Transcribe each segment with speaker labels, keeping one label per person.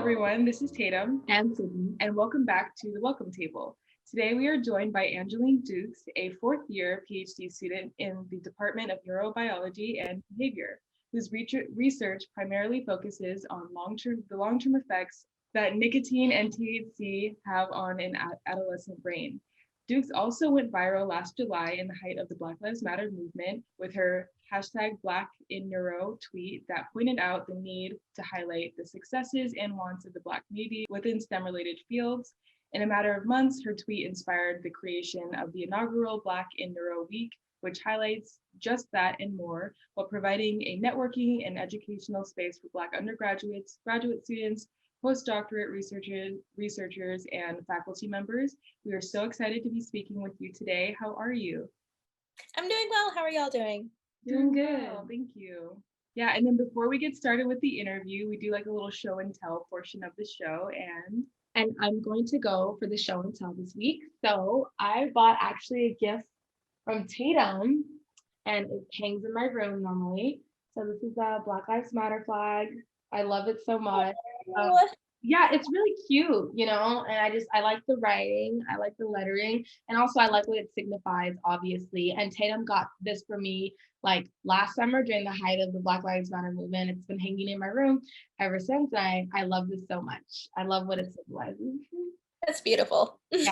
Speaker 1: everyone, this is Tatum
Speaker 2: and Sydney,
Speaker 1: and welcome back to the Welcome Table. Today we are joined by Angeline Dukes, a fourth-year Ph.D. student in the Department of Neurobiology and Behavior, whose research primarily focuses on the long-term effects that nicotine and THC have on an adolescent brain. Dukes also went viral last July in the height of the Black Lives Matter movement with her #BlackInNeuro tweet that pointed out the need to highlight the successes and wants of the Black community within STEM-related fields. In a matter of months, her tweet inspired the creation of the inaugural Black in Neuro Week, which highlights just that and more, while providing a networking and educational space for Black undergraduates, graduate students, postdoctorate researchers, and faculty members. We are so excited to be speaking with you today. How are you?
Speaker 3: I'm doing well. How are y'all doing?
Speaker 1: Doing good. Well, thank you. Yeah, and then before we get started with the interview, we do like a little show and tell portion of the show.
Speaker 2: And I'm going to go for the show and tell this week. So I bought actually a gift from Tatum, and it hangs in my room normally. So this is a Black Lives Matter flag. I love it so much. Yeah, it's really cute, and I like the writing, I like the lettering, and also I like what it signifies, obviously. And Tatum got this for me like last summer during the height of the Black Lives Matter movement. It's been hanging in my room ever since. I love this so much. I love what it symbolizes.
Speaker 3: That's beautiful.
Speaker 2: Yeah.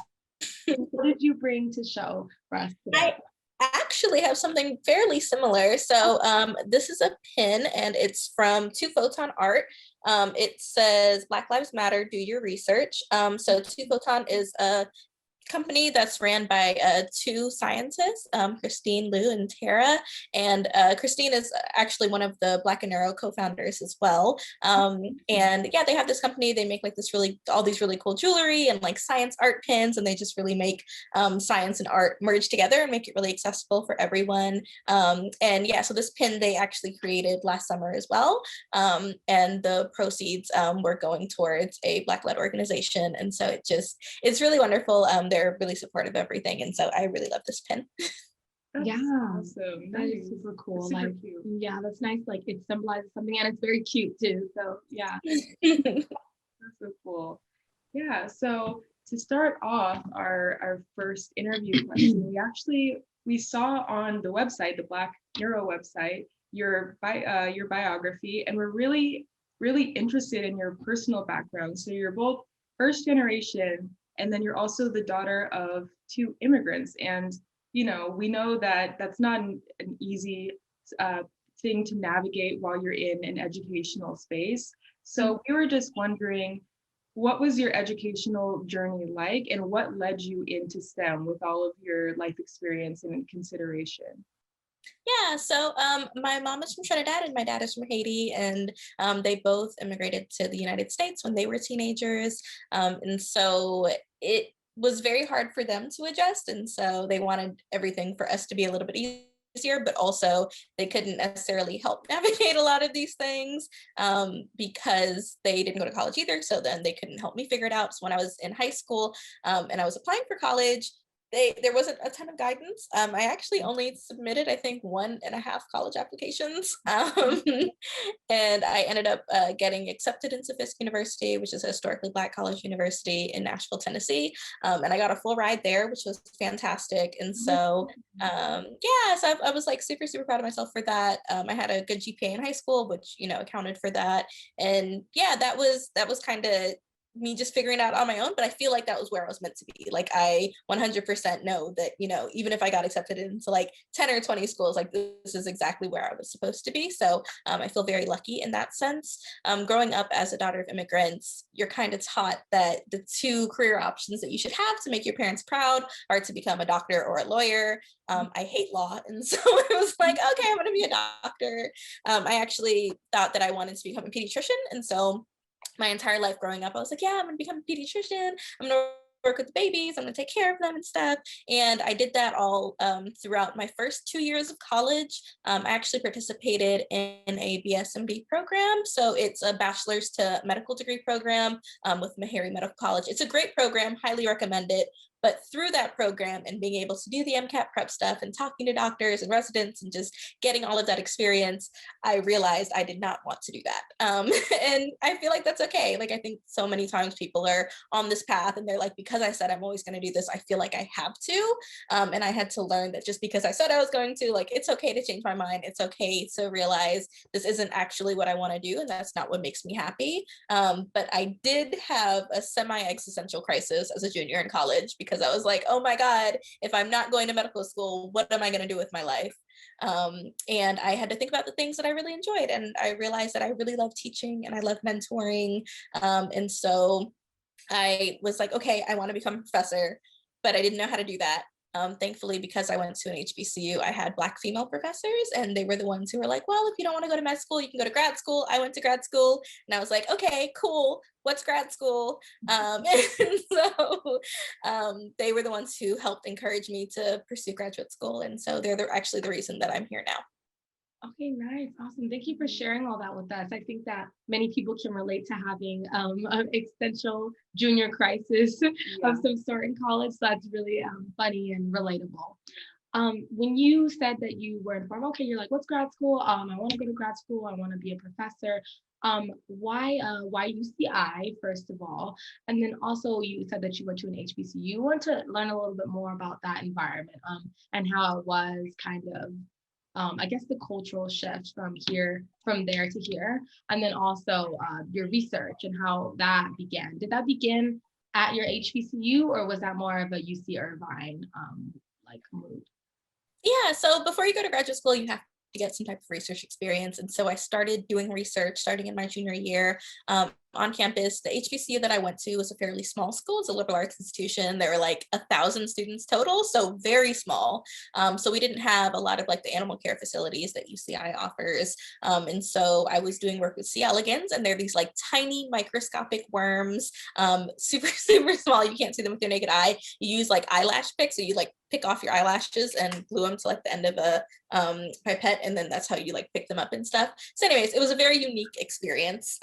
Speaker 2: What did you bring to show for us today?
Speaker 3: I actually have something fairly similar. So this is a pin, and it's from Photon Art. It says Black Lives Matter, do your research. So Photon is a company that's ran by two scientists, Christine Liu and Tara, and Christine is actually one of the Black and Neuro co-founders as well. And yeah, they have this company. They make like all these really cool jewelry and like science art pins, and they just really make science and art merge together and make it really accessible for everyone. And yeah, so this pin they actually created last summer as well, and the proceeds were going towards a Black-led organization, and so it's really wonderful. They're really supportive of everything, and so I really love this pin.
Speaker 1: That's awesome.
Speaker 2: That is super cool.
Speaker 1: Super cute.
Speaker 2: Yeah, that's nice. Like it symbolizes something, and it's very cute too. So yeah.
Speaker 1: That's so cool. Yeah, so to start off our first interview question, we saw on the website, the Black Neuro website, your biography, and we're really, really interested in your personal background. So you're both first generation, and then you're also the daughter of two immigrants. And, we know that that's not an easy thing to navigate while you're in an educational space. So we were just wondering, what was your educational journey like, and what led you into STEM with all of your life experience and consideration?
Speaker 3: Yeah, so my mom is from Trinidad and my dad is from Haiti, and they both immigrated to the United States when they were teenagers. And so it was very hard for them to adjust. And so they wanted everything for us to be a little bit easier, but also they couldn't necessarily help navigate a lot of these things because they didn't go to college either. So then they couldn't help me figure it out. So when I was in high school and I was applying for college, there wasn't a ton of guidance. I actually only submitted, I think, 1.5 college applications. And I ended up getting accepted into Fisk University, which is a historically Black college university in Nashville, Tennessee. And I got a full ride there, which was fantastic. And so, so I was like super, super proud of myself for that. I had a good GPA in high school, which, accounted for that. And yeah, that was kind of me just figuring it out on my own, but I feel like that was where I was meant to be. Like I 100% know that, even if I got accepted into like 10 or 20 schools, like this is exactly where I was supposed to be. So I feel very lucky in that sense. Growing up as a daughter of immigrants, you're kind of taught that the two career options that you should have to make your parents proud are to become a doctor or a lawyer. I hate law. And so it was like, okay, I'm going to be a doctor. I actually thought that I wanted to become a pediatrician. And so my entire life growing up, I was like, yeah, I'm gonna become a pediatrician. I'm gonna work with the babies. I'm gonna take care of them and stuff. And I did that all throughout my first 2 years of college. I actually participated in a BSMD program. So it's a bachelor's to medical degree program with Meharry Medical College. It's a great program, highly recommend it. But through that program and being able to do the MCAT prep stuff and talking to doctors and residents and just getting all of that experience, I realized I did not want to do that. And I feel like that's okay. Like, I think so many times people are on this path and they're like, because I said I'm always going to do this, I feel like I have to. And I had to learn that just because I said I was going to, like, it's okay to change my mind. It's okay to realize this isn't actually what I want to do, and that's not what makes me happy. But I did have a semi-existential crisis as a junior in college, because I was like, oh my God, if I'm not going to medical school, what am I going to do with my life? And I had to think about the things that I really enjoyed. And I realized that I really love teaching and I love mentoring. And so I was like, okay, I want to become a professor, but I didn't know how to do that. Thankfully, because I went to an HBCU, I had Black female professors, and they were the ones who were like, well, if you don't want to go to med school, you can go to grad school. I went to grad school, and I was like, okay, cool. What's grad school? And so they were the ones who helped encourage me to pursue graduate school. And so they're actually the reason that I'm here now.
Speaker 2: Okay, nice. Awesome. Thank you for sharing all that with us. I think that many people can relate to having an existential junior crisis of some sort in college. So that's really funny and relatable. When you said that you were informed, okay, you're like, what's grad school? I want to go to grad school. I want to be a professor. Why UCI, first of all? And then also you said that you went to an HBCU. You want to learn a little bit more about that environment and how it was kind of I guess the cultural shift from there to here, and then also your research and how that began. Did that begin at your HBCU, or was that more of a UC Irvine like move?
Speaker 3: Yeah, so before you go to graduate school, you have to get some type of research experience. And so I started doing research starting in my junior year on campus. The HBCU that I went to was a fairly small school. It's a liberal arts institution. There were like 1,000 students total, so very small. So we didn't have a lot of like the animal care facilities that UCI offers. And so I was doing work with C. elegans, and they're these like tiny microscopic worms, super, super small. You can't see them with your naked eye. You use like eyelash picks, so you like pick off your eyelashes and glue them to like the end of a pipette, and then that's how you like pick them up and stuff. So anyways, it was a very unique experience.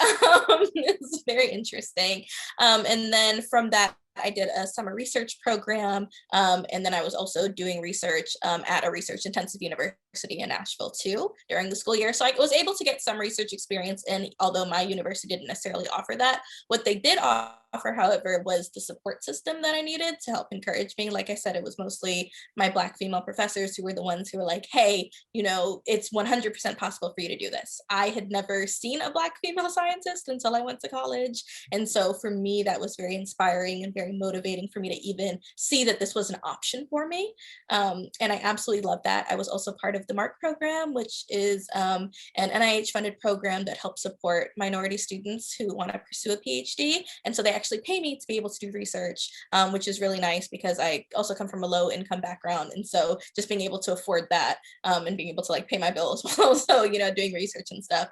Speaker 3: It's very interesting. And then from that, I did a summer research program, and then I was also doing research at a research intensive university in Nashville too during the school year. So I was able to get some research experience in, although my university didn't necessarily offer that. What they did offer, however, was the support system that I needed to help encourage me. Like I said, it was mostly my Black female professors who were the ones who were like, hey, you know, it's 100% possible for you to do this. I had never seen a Black female scientist until I went to college. And so for me, that was very inspiring and very motivating for me to even see that this was an option for me. And I absolutely love that. I was also part of the MARC program, which is an NIH funded program that helps support minority students who want to pursue a PhD. And so they actually pay me to be able to do research, which is really nice because I also come from a low income background. And so just being able to afford that and being able to like pay my bills while also, you know, doing research and stuff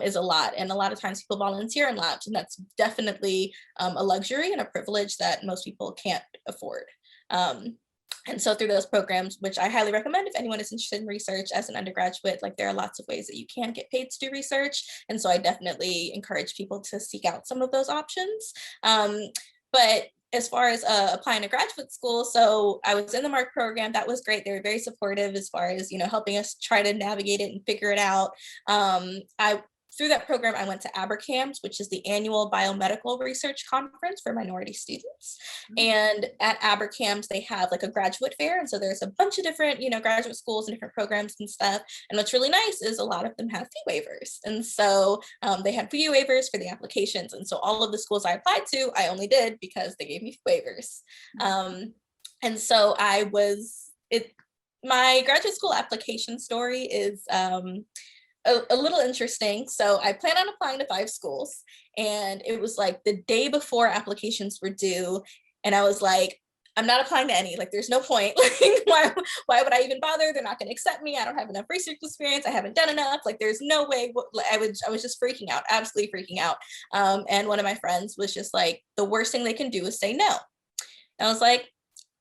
Speaker 3: is a lot. And a lot of times people volunteer in labs, and that's definitely a luxury and a privilege that most people can't afford. And so through those programs, which I highly recommend if anyone is interested in research as an undergraduate, like there are lots of ways that you can get paid to do research. And so I definitely encourage people to seek out some of those options. But as far as applying to graduate school, so I was in the MARC program. That was great. They were very supportive as far as, you know, helping us try to navigate it and figure it out. Through that program, I went to ABRCAMS, which is the annual biomedical research conference for minority students. And at ABRCAMS, they have like a graduate fair. And so there's a bunch of different, you know, graduate schools and different programs and stuff. And what's really nice is a lot of them have fee waivers. And so they had fee waivers for the applications. And so all of the schools I applied to, I only did because they gave me fee waivers. And so my graduate school application story is a little interesting. So I plan on applying to 5 schools, and it was like the day before applications were due. And I was like, I'm not applying to any, like, there's no point. Like, why would I even bother? They're not going to accept me. I don't have enough research experience. I haven't done enough. Like, there's no way. I was just freaking out, absolutely freaking out. And one of my friends was just like, the worst thing they can do is say no. And I was like,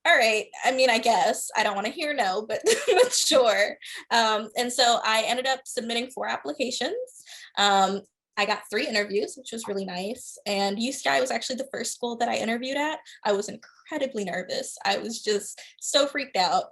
Speaker 3: all right, I mean, I guess I don't want to hear no, but, but sure. And so I ended up submitting 4 applications. I got 3 interviews, which was really nice. And UCI was actually the first school that I interviewed at. I was incredibly nervous. I was just so freaked out.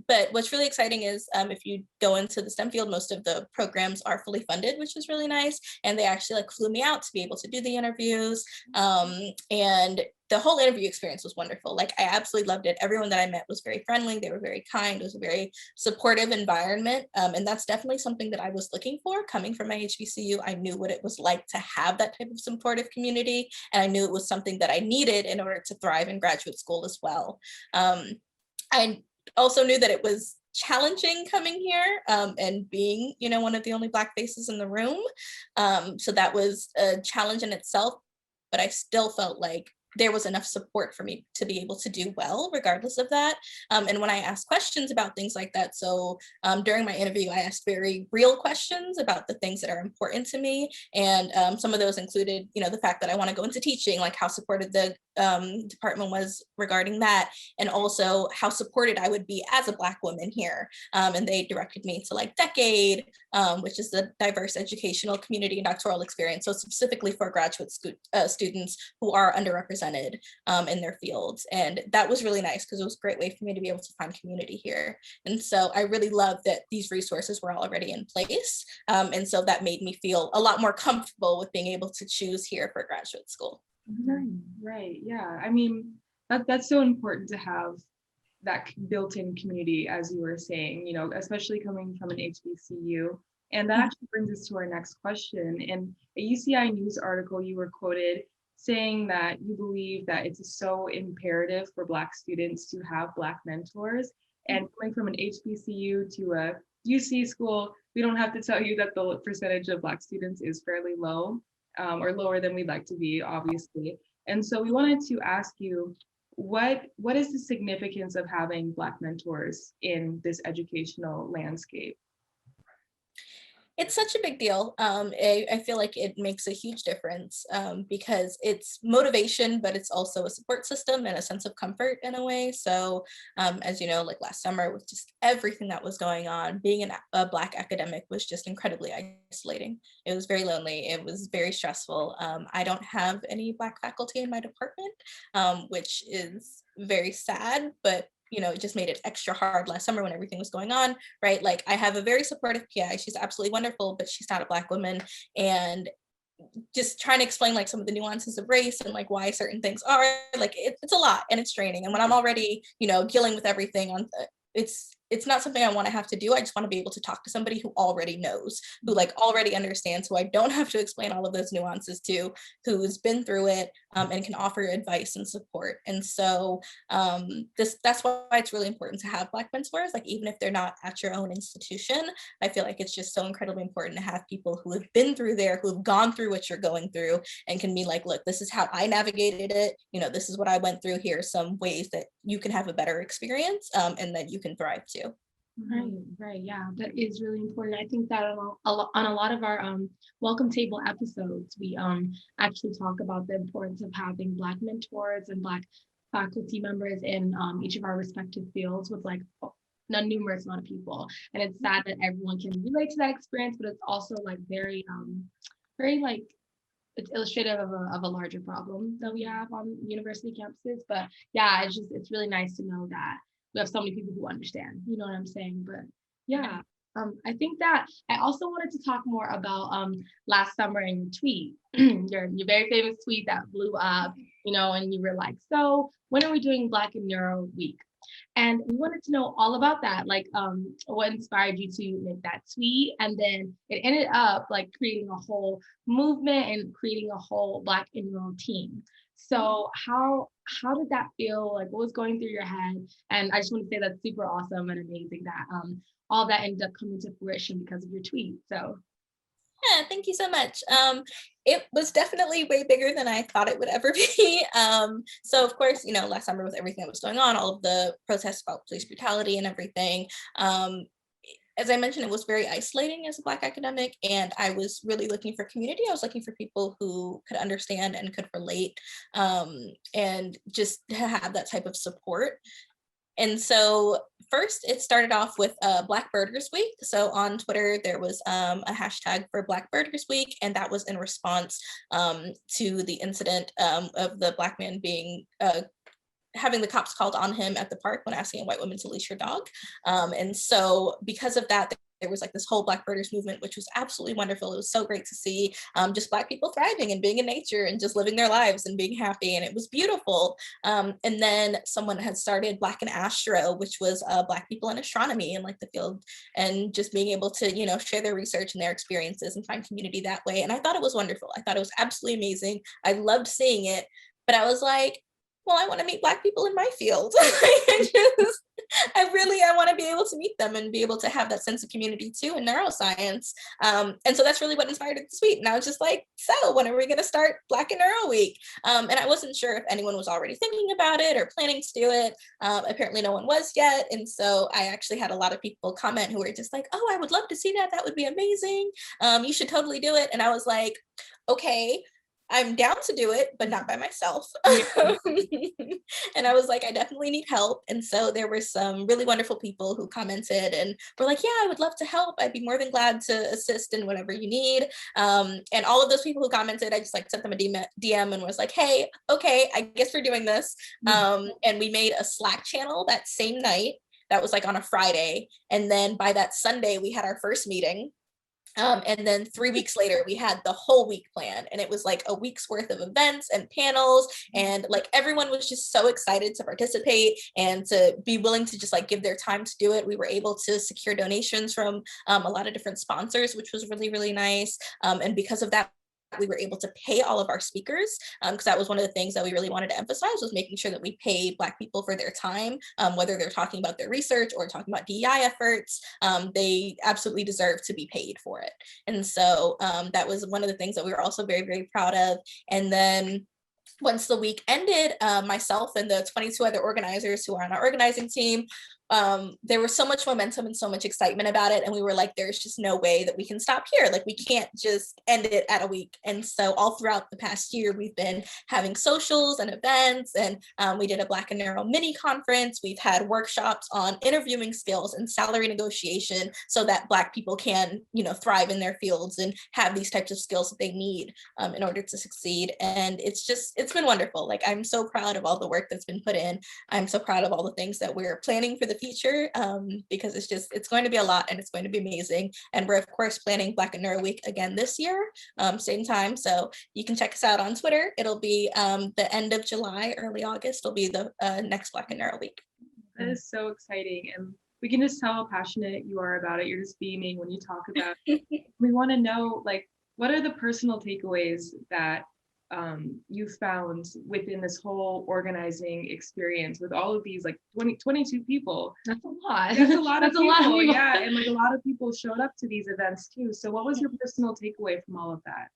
Speaker 3: But what's really exciting is if you go into the STEM field, most of the programs are fully funded, which is really nice. And they actually like flew me out to be able to do the interviews. And the whole interview experience was wonderful. Like I absolutely loved it. Everyone that I met was very friendly. They were very kind. It was a very supportive environment. And that's definitely something that I was looking for coming from my HBCU. I knew what it was like to have that type of supportive community. And I knew it was something that I needed in order to thrive in graduate school as well. I also knew that it was challenging coming here and being, one of the only Black faces in the room. So that was a challenge in itself, but I still felt like there was enough support for me to be able to do well, regardless of that. And when I asked questions about things like that, so during my interview, I asked very real questions about the things that are important to me. And some of those included, the fact that I want to go into teaching, like how supportive the department was regarding that, and also how supported I would be as a Black woman here. And they directed me to like Decade, which is the diverse educational community and doctoral experience. So specifically for graduate students who are underrepresented in their fields. And that was really nice because it was a great way for me to be able to find community here. And so I really love that these resources were already in place. And so that made me feel a lot more comfortable with being able to choose here for graduate school.
Speaker 1: Right. Yeah. I mean, that's so important to have that built-in community, as you were saying, especially coming from an HBCU. And that actually brings us to our next question. In a UCI News article, you were quoted saying that you believe that it's so imperative for Black students to have Black mentors. And coming from an HBCU to a UC school, we don't have to tell you that the percentage of Black students is fairly low. Or lower than we'd like to be, obviously. And so we wanted to ask you, what is the significance of having Black mentors in this educational landscape?
Speaker 3: It's such a big deal. I feel like it makes a huge difference because it's motivation, but it's also a support system and a sense of comfort in a way. So as you know, like last summer with just everything that was going on, being a Black academic was just incredibly isolating. It was very lonely. It was very stressful. I don't have any Black faculty in my department, which is very sad, but it just made it extra hard last summer when everything was going on, right? Like I have a very supportive PI. She's absolutely wonderful, but she's not a Black woman. And just trying to explain like some of the nuances of race and like why certain things are like, it's a lot and it's draining. And when I'm already, dealing with everything on it's not something I want to have to do. I just want to be able to talk to somebody who already knows, who like already understands, who I don't have to explain all of those nuances to, who's been through it and can offer advice and support. And so that's why it's really important to have Black mentors, like even if they're not at your own institution. I feel like it's just so incredibly important to have people who have been through there, who have gone through what you're going through and can be like, look, this is how I navigated it. This is what I went through. Here are some ways that you can have a better experience and that you can thrive too.
Speaker 2: Right. Yeah, that is really important. I think that on a lot of our welcome table episodes, we actually talk about the importance of having Black mentors and Black faculty members in each of our respective fields with like a numerous amount of people. And it's sad that everyone can relate to that experience, but it's also like very like it's illustrative of a larger problem that we have on university campuses. But yeah, it's really nice to know that we have so many people who understand, you know what I'm saying? But yeah, I think that I also wanted to talk more about last summer in your tweet, your very famous tweet that blew up, and you were like, so when are we doing Black and Neuro Week? And we wanted to know all about that, like what inspired you to make that tweet, and then it ended up like creating a whole movement and creating a whole Black and Neuro team. So how did that feel? Like what was going through your head? And I just want to say that's super awesome and amazing that all that ended up coming to fruition because of your tweet. So
Speaker 3: yeah, thank you so much. It was definitely way bigger than I thought it would ever be. So of course, last summer with everything that was going on, all of the protests about police brutality and everything, as I mentioned, it was very isolating as a Black academic, and I was really looking for community. I was looking for people who could understand and could relate, and just to have that type of support. And so first it started off with Black Birders Week. So on Twitter, there was a hashtag for Black Birders Week, and that was in response to the incident of the Black man being having the cops called on him at the park when asking a white woman to leash her dog. And so because of that, there was like this whole Black Birders movement, which was absolutely wonderful. It was so great to see just Black people thriving and being in nature and just living their lives and being happy. And it was beautiful. And then someone had started Black and Astro, which was Black people in astronomy and like the field, and just being able to, you know, share their research and their experiences and find community that way. And I thought it was wonderful. I thought it was absolutely amazing. I loved seeing it, but I was like, well, I want to meet Black people in my field. I want to be able to meet them and be able to have that sense of community too in neuroscience. And so that's really what inspired it this week. And I was just like, so when are we going to start Black and Neuro Week? And I wasn't sure if anyone was already thinking about it or planning to do it. Apparently no one was yet. And so I actually had a lot of people comment who were just like, oh, I would love to see that. That would be amazing. You should totally do it. And I was like, okay, I'm down to do it, but not by myself. And I was like, I definitely need help. And so there were some really wonderful people who commented and were like, yeah, I would love to help. I'd be more than glad to assist in whatever you need. And all of those people who commented, I just like sent them a DM and was like, hey, okay, I guess we're doing this. And we made a Slack channel that same night. That was like on a Friday. And then by that Sunday, we had our first meeting. And then 3 weeks later, we had the whole week plan, and it was like a week's worth of events and panels, and like everyone was just so excited to participate and to be willing to just like give their time to do it. We were able to secure donations from a lot of different sponsors, which was really, really nice. And because of that, we were able to pay all of our speakers, because that was one of the things that we really wanted to emphasize, was making sure that we pay Black people for their time, whether they're talking about their research or talking about DEI efforts. They absolutely deserve to be paid for it. And so that was one of the things that we were also very, very proud of. And then once the week ended, myself and the 22 other organizers who are on our organizing team, there was so much momentum and so much excitement about it. And we were like, there's just no way that we can stop here. Like, we can't just end it at a week. And so all throughout the past year, we've been having socials and events, and we did a Black and Neuro mini conference. We've had workshops on interviewing skills and salary negotiation so that Black people can, you know, thrive in their fields and have these types of skills that they need in order to succeed. And it's been wonderful. Like, I'm so proud of all the work that's been put in. I'm so proud of all the things that we're planning for the future, because it's going to be a lot, and it's going to be amazing. And we're of course planning Black and Neuro Week again this year, same time. So you can check us out on Twitter. It'll be the end of July, early August will be the next Black and Neuro Week.
Speaker 1: That is so exciting. And we can just tell how passionate you are about it. You're just beaming when you talk about it. We want to know, like, what are the personal takeaways that you found within this whole organizing experience with all of these like 22 people?
Speaker 2: That's a lot.
Speaker 1: That's a lot of
Speaker 2: That's
Speaker 1: people.
Speaker 2: a lot of people.
Speaker 1: Yeah, and like a lot of people showed up to these events too. So what was your personal takeaway from all of that?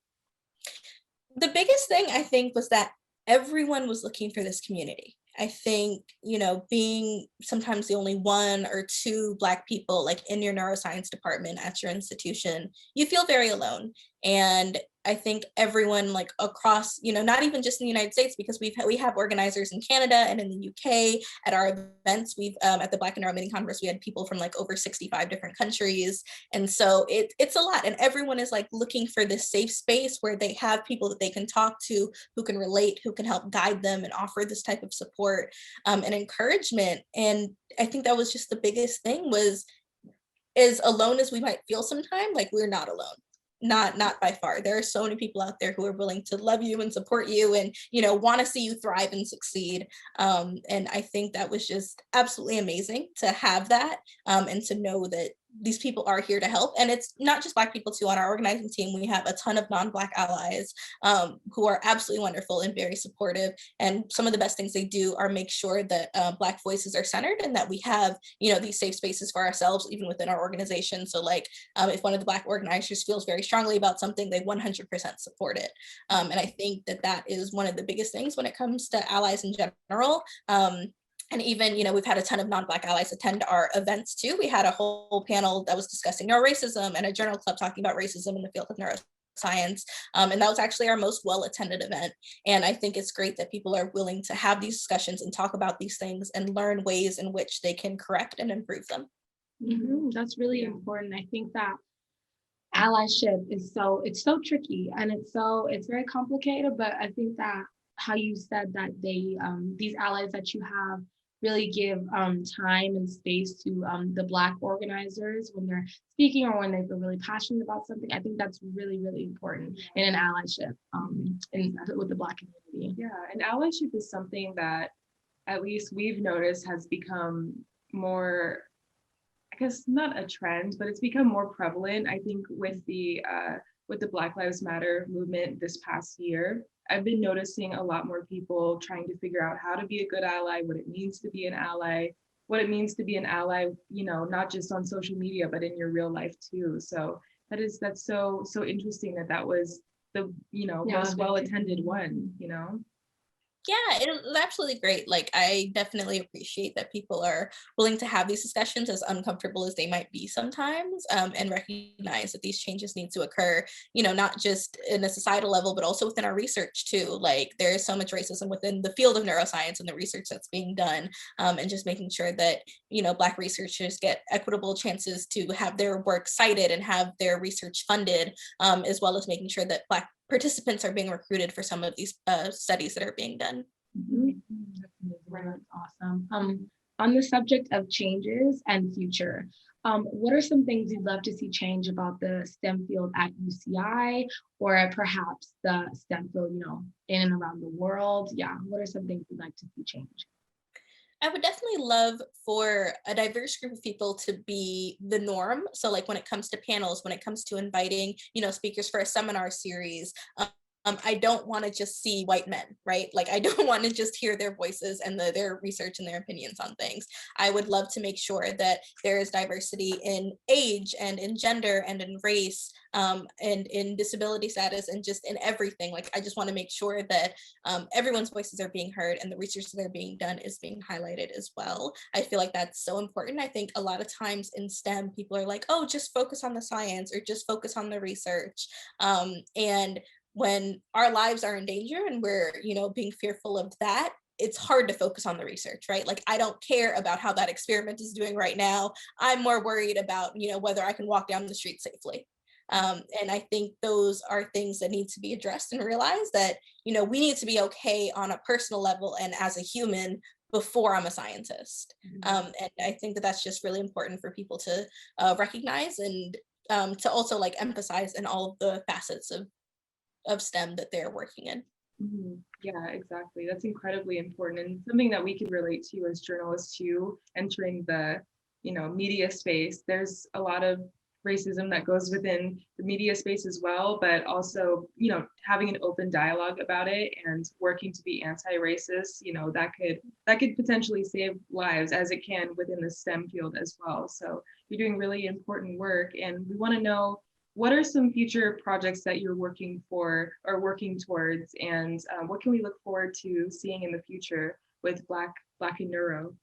Speaker 3: The biggest thing, I think, was that everyone was looking for this community. I think, you know, being sometimes the only one or two Black people like in your neuroscience department at your institution, you feel very alone. And I think everyone like across, you know, not even just in the United States, because we have organizers in Canada and in the UK at our events. We've at the Black and Neuro Mini Conference, we had people from like over 65 different countries. And so it's a lot. And everyone is like looking for this safe space where they have people that they can talk to, who can relate, who can help guide them and offer this type of support and encouragement. And I think that was just the biggest thing, was as alone as we might feel sometimes, like, we're not alone. Not by far. There are so many people out there who are willing to love you and support you and, you know, want to see you thrive and succeed. And I think that was just absolutely amazing to have that, and to know that these people are here to help. And it's not just Black people too. On our organizing team, we have a ton of non-Black allies who are absolutely wonderful and very supportive. And some of the best things they do are make sure that Black voices are centered, and that we have, you know, these safe spaces for ourselves, even within our organization. So like, if one of the Black organizers feels very strongly about something, they 100% support it. And I think that is one of the biggest things when it comes to allies in general. And even, you know, we've had a ton of non-Black allies attend our events too. We had a whole panel that was discussing neuroracism, and a journal club talking about racism in the field of neuroscience. neuroscience. And that was actually our most well-attended event. And I think it's great that people are willing to have these discussions and talk about these things and learn ways in which they can correct and improve them.
Speaker 2: That's really important. I think that allyship is it's so tricky, and it's very complicated, but I think that how you said that they these allies that you have really give time and space to the Black organizers when they're speaking or when they feel really passionate about something. I think that's really, really important in an allyship with the Black community.
Speaker 1: Yeah, and allyship is something that at least we've noticed has become more, I guess not a trend, but it's become more prevalent, I think, with the Black Lives Matter movement this past year. I've been noticing a lot more people trying to figure out how to be a good ally, what it means to be an ally, not just on social media, but in your real life too. So that's so interesting that was the, most well-attended one,
Speaker 3: Yeah, it was absolutely great. Like, I definitely appreciate that people are willing to have these discussions, as uncomfortable as they might be sometimes, and recognize that these changes need to occur, not just in a societal level, but also within our research too. Like, there is so much racism within the field of neuroscience and the research that's being done, and just making sure that, Black researchers get equitable chances to have their work cited and have their research funded, as well as making sure that Black participants are being recruited for some of these studies that are being done.
Speaker 2: That's awesome. On the subject of changes and future, what are some things you'd love to see change about the STEM field at UCI, or perhaps the STEM field, in and around the world? Yeah, what are some things you'd like to see change?
Speaker 3: I would definitely love for a diverse group of people to be the norm. So like when it comes to panels, when it comes to inviting, speakers for a seminar series, I don't want to just see white men, right? Like, I don't want to just hear their voices and their research and their opinions on things. I would love to make sure that there is diversity in age and in gender and in race, and in disability status, and just in everything. Like, I just want to make sure that everyone's voices are being heard and the research that are being done is being highlighted as well. I feel like that's so important. I think a lot of times in STEM, people are like, oh, just focus on the science or just focus on the research. And when our lives are in danger and we're, being fearful of that, it's hard to focus on the research, right? Like, I don't care about how that experiment is doing right now. I'm more worried about, whether I can walk down the street safely. And I think those are things that need to be addressed and realize that, we need to be okay on a personal level and as a human before I'm a scientist. And I think that that's just really important for people to recognize, and to also like emphasize in all of the facets of STEM that they're working in.
Speaker 1: Yeah, exactly. That's incredibly important, and something that we could relate to as journalists too, entering the, media space. There's a lot of racism that goes within the media space as well, but also, having an open dialogue about it and working to be anti-racist, that could potentially save lives, as it can within the STEM field as well. So you're doing really important work, and we want to know, what are some future projects that you're working for or working towards, and what can we look forward to seeing in the future with Black in Neuro?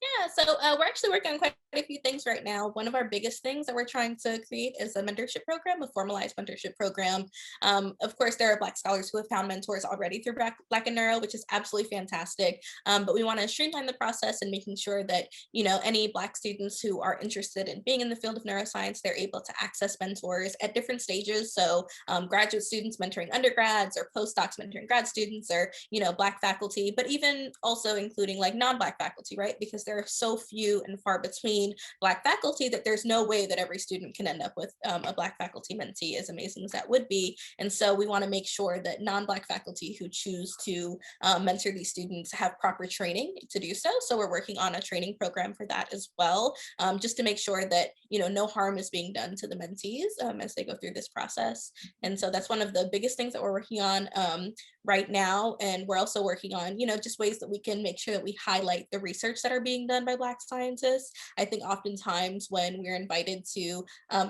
Speaker 3: Yeah, so we're actually working on quite a few things right now. One of our biggest things that we're trying to create is a mentorship program, a formalized mentorship program. Of course, there are Black scholars who have found mentors already through Black in Neuro, which is absolutely fantastic. But we want to streamline the process and making sure that, any Black students who are interested in being in the field of neuroscience, they're able to access mentors at different stages. So graduate students mentoring undergrads, or postdocs mentoring grad students, or, Black faculty, but even also including like non-Black faculty, right? Because there are so few and far between Black faculty that there's no way that every student can end up with a Black faculty mentee, as amazing as that would be. And so we want to make sure that non-Black faculty who choose to mentor these students have proper training to do so. So we're working on a training program for that as well, just to make sure that, no harm is being done to the mentees as they go through this process. And so that's one of the biggest things that we're working on right now. And we're also working on, just ways that we can make sure that we highlight the research that are being done by Black scientists. I think oftentimes when we're invited to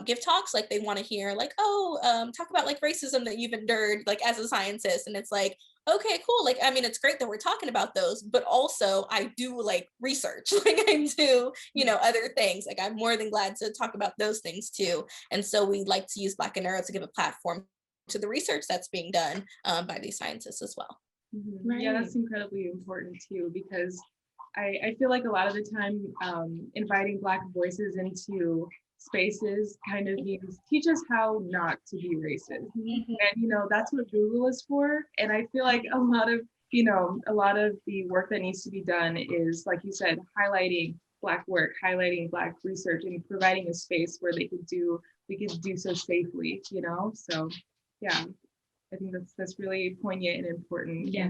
Speaker 3: give talks, like they want to hear like, oh, talk about like racism that you've endured like as a scientist. And it's like, okay, cool. Like, I mean, it's great that we're talking about those, but also I do like research, like I do, other things. Like, I'm more than glad to talk about those things too. And so we like to use Black and Neuro to give a platform to the research that's being done by these scientists as well.
Speaker 1: Right. Yeah, that's incredibly important too, because I feel like a lot of the time inviting Black voices into spaces kind of means teach us how not to be racist. And that's what Google is for. And I feel like a lot of the work that needs to be done is, like you said, highlighting Black work, highlighting Black research, and providing a space where we could do so safely, So yeah, I think that's really poignant and important.
Speaker 2: Yeah.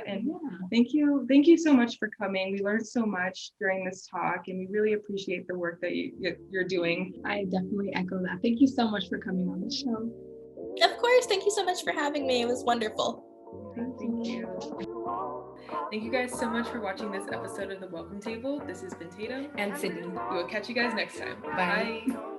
Speaker 1: And thank you so much for coming. We learned so much during this talk, and we really appreciate the work that you're doing.
Speaker 2: I definitely echo that. Thank you so much for coming on the show.
Speaker 3: Of course, thank you so much for having me. It was wonderful.
Speaker 1: Thank you. Thank you guys so much for watching this episode of The Welcome Table. This has been Tatum
Speaker 4: and Sydney.
Speaker 1: We will catch you guys next time.
Speaker 4: Bye.
Speaker 1: Bye.